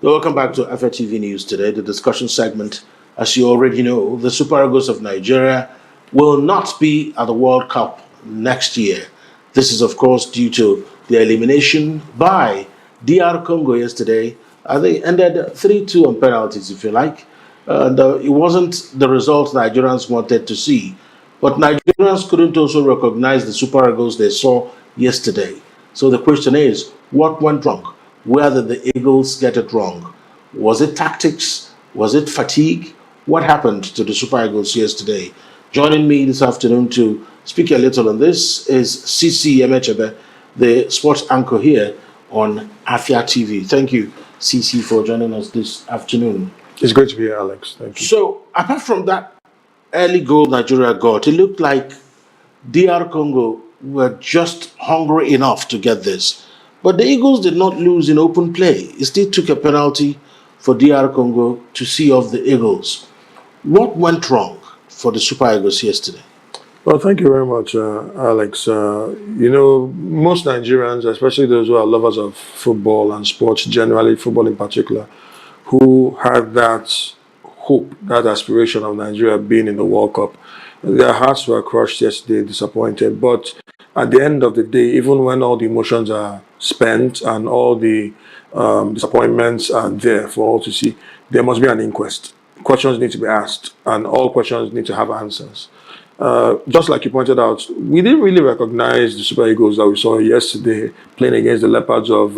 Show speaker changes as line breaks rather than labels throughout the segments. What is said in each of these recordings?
Welcome back to Afia TV News today, the discussion segment. As you already know, the Super Eagles of Nigeria will not be at the World Cup next year. This is, of course, due to the elimination by DR Congo yesterday. They ended 3-2 on penalties, if you like. It wasn't the result Nigerians wanted to see. But Nigerians couldn't also recognize the Super Eagles they saw yesterday. So the question is, what went wrong? Where did the Eagles get it wrong? Was it tactics? Was it fatigue? What happened to the Super Eagles yesterday? Joining me this afternoon to speak a little on this is Cece Emecheba, the sports anchor here on Afia TV. Thank you, Cece, for joining us this afternoon.
It's great to be here, Alex. Thank you.
So, apart from that early goal Nigeria got, it looked like DR Congo were just hungry enough to get this. But the Eagles did not lose in open play. It still took a penalty for DR Congo to see off the Eagles. What went wrong for the Super Eagles yesterday?
Well, thank you very much, Alex. Most Nigerians, especially those who are lovers of football and sports, generally football in particular, who had that hope, that aspiration of Nigeria being in the World Cup, their hearts were crushed yesterday, disappointed. But at the end of the day, even when all the emotions are spent and all the disappointments are there for all to see, there must be an inquest. Questions need to be asked, and all questions need to have answers. Just like you pointed out, we didn't really recognize the Super Eagles that we saw yesterday playing against the Leopards of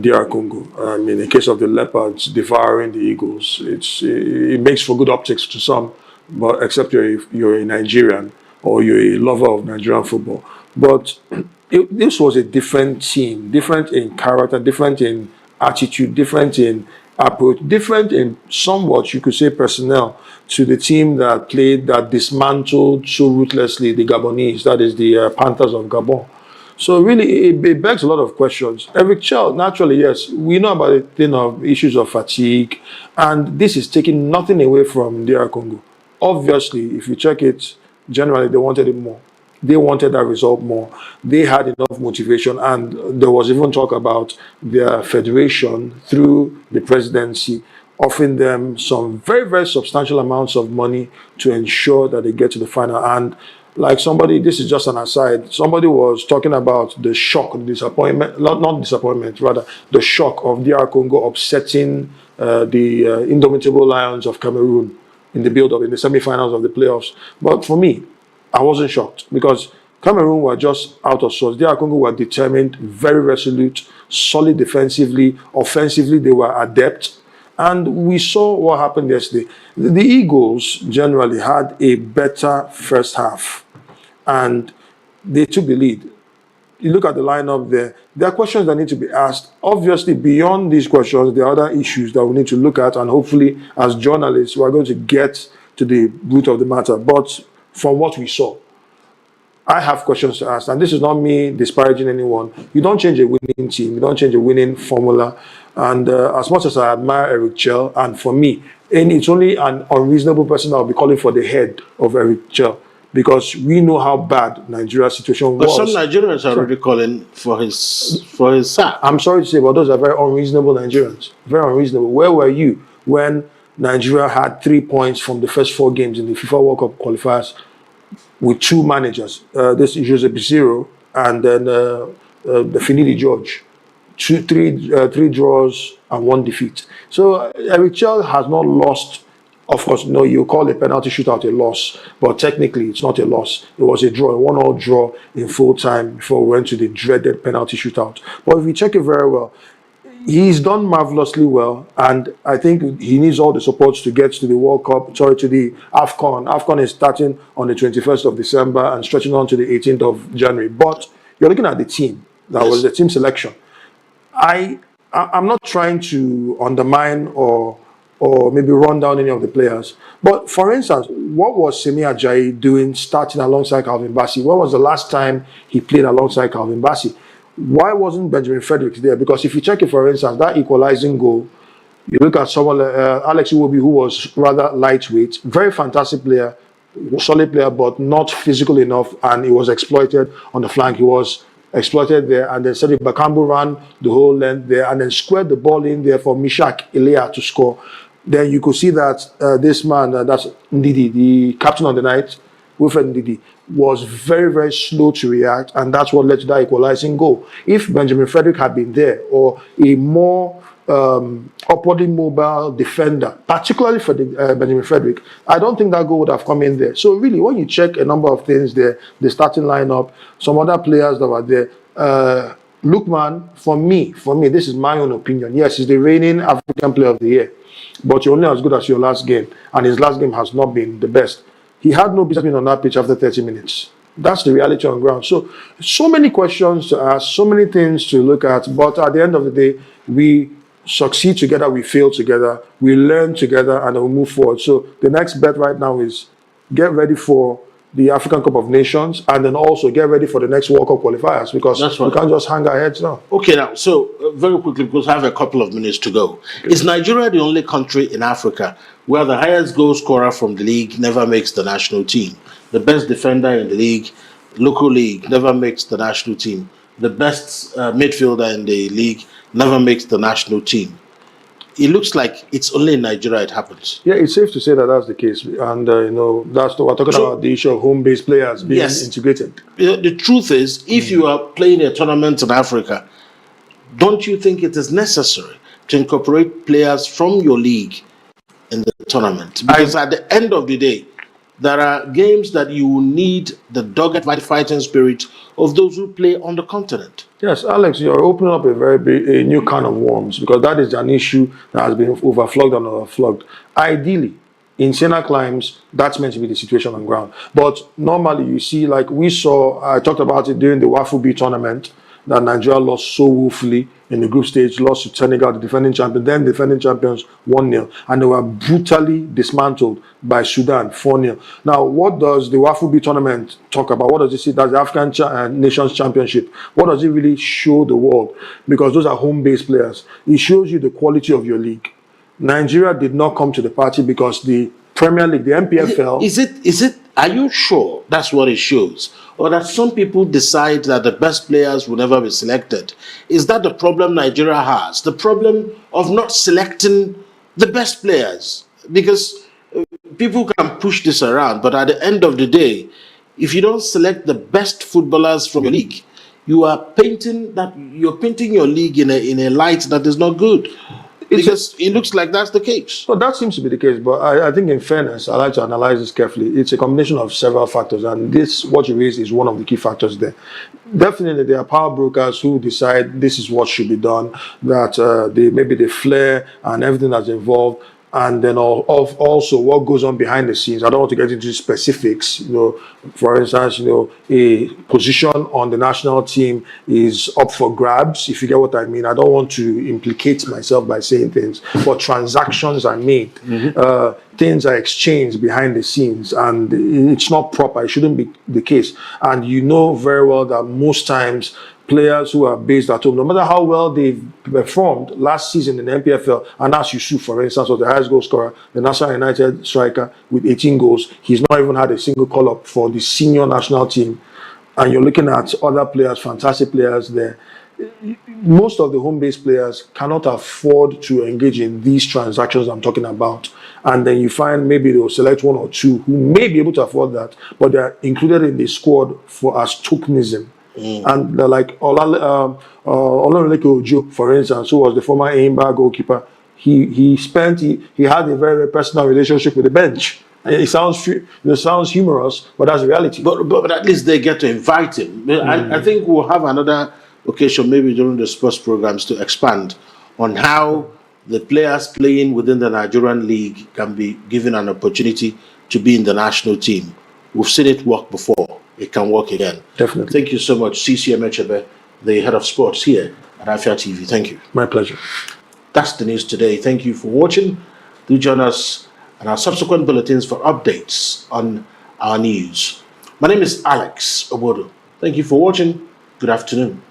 DR Congo. In the case of the Leopards devouring the Eagles, it makes for good optics to some, but except you're a Nigerian or you're a lover of Nigerian football. But this was a different team, different in character, different in attitude, different in approach, different in somewhat, you could say, personnel to the team that dismantled so ruthlessly the Gabonese, that is the Panthers of Gabon. So really, it begs a lot of questions. Eric Chell, naturally, yes, we know about the thing of issues of fatigue, and this is taking nothing away from DR Congo. Obviously, if you check it, generally, they wanted it more. They wanted that result more. They had enough motivation, and there was even talk about their federation through the presidency offering them some very, very substantial amounts of money to ensure that they get to the final. And like somebody, this is just an aside, somebody was talking about the shock, the disappointment, not disappointment, rather the shock of DR Congo upsetting the indomitable Lions of Cameroon in the build-up, in the semi-finals of the playoffs. But for me, I wasn't shocked because Cameroon were just out of sorts. DR Congo were determined, very resolute, solid defensively, offensively they were adept. And we saw what happened yesterday. The Eagles generally had a better first half and they took the lead. You look at the lineup there are questions that need to be asked. Obviously, beyond these questions, there are other issues that we need to look at, and hopefully, as journalists, we're going to get to the root of the matter. But from what we saw, I have questions to ask, and this is not me disparaging anyone. You don't change a winning team, you don't change a winning formula. And as much as I admire Eric Chell, and for me, it's only an unreasonable person that will be calling for the head of Eric Chell, because we know how bad Nigeria's situation was.
But some Nigerians are already calling for his sack.
I'm sorry to say, but those are very unreasonable Nigerians. Very unreasonable. Where were you when Nigeria had 3 points from the first 4 games in the FIFA World Cup qualifiers with 2 managers? This is Jose Bizarro and then the Finidi George. 3 draws and 1 defeat. So Eric Chell has not lost. Of course, no, you call a penalty shootout a loss, but technically it's not a loss. It was a draw, a 1-1 draw in full time before we went to the dreaded penalty shootout. But if you check it very well, he's done marvelously well, and I think he needs all the supports to get to the World Cup, to the Afcon. Afcon is starting on the 21st of December and stretching on to the 18th of January. But you're looking at the team. That was the team selection. I'm not trying to undermine or maybe run down any of the players. But for instance, what was Semi Ajayi doing starting alongside Calvin Bassey? When was the last time he played alongside Calvin Bassey? Why wasn't Benjamin Fredericks there? Because if you check it, for instance, that equalizing goal, you look at someone like Alex Iwobi, who was rather lightweight, very fantastic player, solid player, but not physical enough, and he was exploited on the flank. He was exploited there, and then Sadi Bakambu ran the whole length there, and then squared the ball in there for Mishak Elia to score. Then you could see that this man, that's Ndidi, the captain of the night, Wilfred Ndidi, was very, very slow to react, and that's what led to that equalizing goal. If Benjamin Frederick had been there, or a more upwardly mobile defender, particularly for Benjamin Frederick, I don't think that goal would have come in there. So really, when you check a number of things there, the starting lineup, some other players that were there, Lookman, for me, this is my own opinion. Yes, he's the reigning African Player of the Year, but you're only as good as your last game, and his last game has not been the best. He had no business being on that pitch after 30 minutes. That's the reality on ground. So many questions to ask, so many things to look at, but at the end of the day, we succeed together, we fail together, we learn together, and then we move forward. So the next bet right now is get ready for the African Cup of Nations, and then also get ready for the next World Cup qualifiers, because we can't just hang our heads now.
Okay, now, so very quickly, because I have a couple of minutes to go. Okay. Is Nigeria the only country in Africa where the highest goal scorer from the league never makes the national team? The best defender in the league, local league, never makes the national team. The best midfielder in the league never makes the national team. It looks like it's only in Nigeria it happens.
Yeah, it's safe to say that that's the case. And, that's what we're talking about, the issue of home-based players being integrated.
The truth is, if you are playing a tournament in Africa, don't you think it is necessary to incorporate players from your league in the tournament? Because at the end of the day, there are games that you need the dogged fighting spirit of those who play on the continent.
Yes, Alex, you're opening up a new can of worms, because that is an issue that has been overflogged and overflogged. Ideally, in Siena climes, that's meant to be the situation on ground. But normally, you see, like we saw, I talked about it during the Wafu B tournament, that Nigeria lost so woefully in the group stage, lost to Senegal, the defending champion, then the defending champions 1-0, and they were brutally dismantled by Sudan 4-0. Now, what does the Wafu B tournament talk about? What does it say? That's the African Nations Championship. What does it really show the world? Because those are home-based players. It shows you the quality of your league. Nigeria did not come to the party because the Premier League, the MPFL...
Is it? Are you sure that's what it shows? Or that some people decide that the best players will never be selected? Is that the problem Nigeria has? The problem of not selecting the best players? Because people can push this around, but at the end of the day, if you don't select the best footballers from your league, you're painting your league in a light that is not good. Because it looks like that's the case.
Well, that seems to be the case, but I think in fairness, I like to analyze this carefully. It's a combination of several factors, and what you raised is one of the key factors there. Definitely, there are power brokers who decide this is what should be done, that maybe the flair and everything that's involved, and then also what goes on behind the scenes. I don't want to get into specifics. For instance, a position on the national team is up for grabs, if you get what I mean. I don't want to implicate myself by saying things, but transactions are made. Things are exchanged behind the scenes, and it's not proper. It shouldn't be the case. And you know very well that most times players who are based at home, no matter how well they've performed last season in the MPFL, and as Yusuf, for instance, was the highest goal scorer, the National United striker with 18 goals, he's not even had a single call-up for the senior national team. And you're looking at other players, fantastic players there. Most of the home-based players cannot afford to engage in these transactions I'm talking about. And then you find maybe they'll select one or two who may be able to afford that, but they're included in the squad as tokenism. And like Olorunleke Ojo, for instance, who was the former Eimba goalkeeper, he had a very, very personal relationship with the bench. It sounds humorous, but that's the reality.
But at least they get to invite him. I think we'll have another occasion, maybe during the sports programs, to expand on how the players playing within the Nigerian league can be given an opportunity to be in the national team. We've seen it work before. It can work again.
Definitely.
Thank you so much, Cece Emecheba, the head of sports here at Afia TV. Thank you.
My pleasure.
That's the news today. Thank you for watching. Do join us on our subsequent bulletins for updates on our news. My name is Alex Obodo. Thank you for watching. Good afternoon.